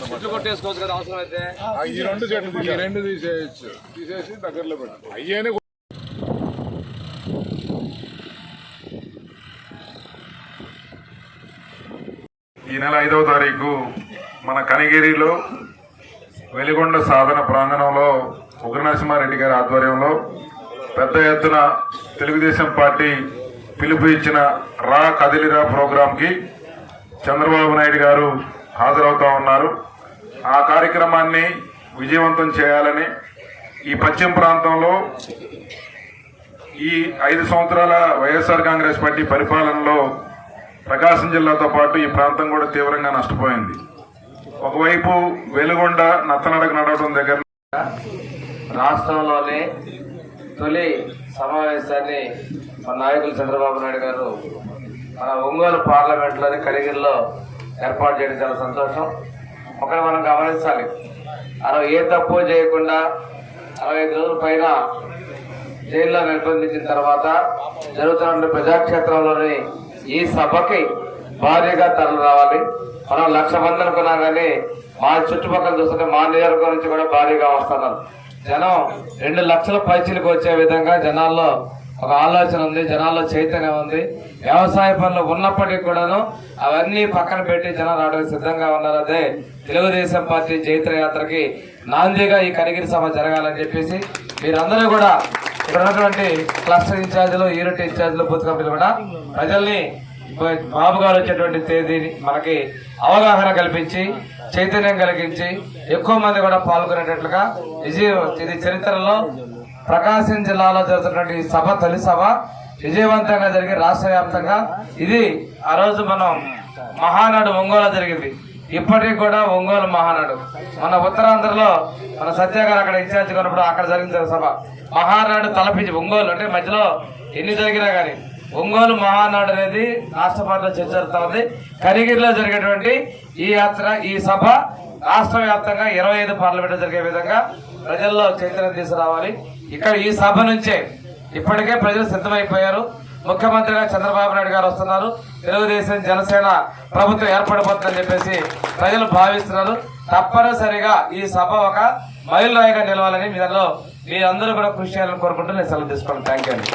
చెట్లు కొట్టేసుకోవచ్చు కదా అవసరం అయితే. ఈ రెండు చెట్లు రెండు తీసేయచ్చు, తీసేసి దగ్గరలో పెట్టు. అయ్యేనే ఈ నెల 5వ తారీఖు మన కనిగిరిలో వెలిగొండ సాధన ప్రాంగణంలో ఉగ్రనరసింహారెడ్డి గారి ఆధ్వర్యంలో పెద్ద ఎత్తున తెలుగుదేశం పార్టీ పిలుపు ఇచ్చిన రా కదిలిరా ప్రోగ్రాంకి చంద్రబాబు నాయుడు గారు హాజరవుతా ఉన్నారు. ఆ కార్యక్రమాన్ని విజయవంతం చేయాలని ఈ పశ్చిమ ప్రాంతంలో ఈ 5 సంవత్సరాల వైఎస్ఆర్ కాంగ్రెస్ పార్టీ పరిపాలనలో ప్రకాశం జిల్లాతో పాటు ఈ ప్రాంతం కూడా తీవ్రంగా నష్టపోయింది. ఒకవైపు వెలుగొండ నత్తనడక నడవడం దగ్గర రాష్ట్రంలోనే తొలి సమావేశాన్ని మన నాయకులు చంద్రబాబు నాయుడు గారు మన ఒంగోలు పార్లమెంట్లోని కనిగిరిలో ఏర్పాటు చేయడం చాలా సంతోషం. ఒకటి మనం గమనించాలి, ఏ తప్పు చేయకుండా 65 రోజుల పైన జైల్లో నిర్బంధించిన తర్వాత జరుగుతున్న ప్రజాక్షేత్రంలోని ఈ సభకి భారీగా తరలి రావాలి. మనం 1,00,000 మంది అనుకున్నాం కానీ మా చుట్టుపక్కల చూస్తుంటే మా నియోజకవర్గం నుంచి కూడా భారీగా వస్తున్నారు. జనం 2 లక్షల పైచీలకు వచ్చే విధంగా జనాల్లో ఒక ఆలోచన ఉంది, జనాల్లో చైతన్యం ఉంది. వ్యవసాయ పనులు ఉన్నప్పటికీ కూడాను అవన్నీ పక్కన పెట్టి జనం రావడానికి సిద్ధంగా ఉన్నారు. అదే తెలుగుదేశం పార్టీ జైత్ర యాత్రకి నాందిగా ఈ కనిగిరి సభ జరగాలని చెప్పేసి మీరందరూ కూడా ఇక్కడ ఉన్నటువంటి క్లస్టర్ ఇన్ఛార్జీలు, యూనిట్ ఇన్ఛార్జీలు, బూత్ కమిటీలు కూడా ప్రజల్ని బాబు గారు వచ్చేటువంటి తేదీని మనకి అవగాహన కల్పించి చైతన్యం కలిగించి ఎక్కువ మంది కూడా పాల్గొనేటట్లుగా ఇది చరిత్రలో ప్రకాశం జిల్లాలో జరుగుతున్నటువంటి సభ తొలి సభ విజయవంతంగా జరిగి రాష్ట్ర వ్యాప్తంగా ఇది ఆ రోజు మనం మహానాడు ఒంగోలు జరిగింది. ఇప్పటికీ కూడా ఒంగోలు మహానాడు మన ఉత్తరాంధ్రలో మన సత్యాగారు అక్కడ ఇన్ఛార్జ్ కొన్నప్పుడు అక్కడ జరిగిన సభ మహానాడు తలపించి ఒంగోలు అంటే మధ్యలో ఎన్ని జరిగినా కానీ ఒంగోలు మహానాడు అనేది రాష్ట్ర పార్టీలో చర్చ జరుగుతా ఉంది. కనిగిరిలో జరిగేటువంటి ఈ యాత్ర ఈ సభ రాష్ట్ర వ్యాప్తంగా 25 పార్లమెంట్లు జరిగే విధంగా ప్రజల్లో చైతన్యం తీసుకురావాలి. ఇక్కడ ఈ సభ నుంచే ఇప్పటికే ప్రజలు సిద్ధమైపోయారు. ముఖ్యమంత్రిగా చంద్రబాబు నాయుడు గారు వస్తున్నారు. తెలుగుదేశం జనసేన ప్రభుత్వం ఏర్పడిపోతుందని చెప్పేసి ప్రజలు భావిస్తున్నారు. తప్పనిసరిగా ఈ సభ ఒక మైలురాయిగా నిలవాలని మీరందరూ కూడా కృషి చేయాలని కోరుకుంటూ నేను సెలవు తీసుకోండి. థ్యాంక్ యూ అండి.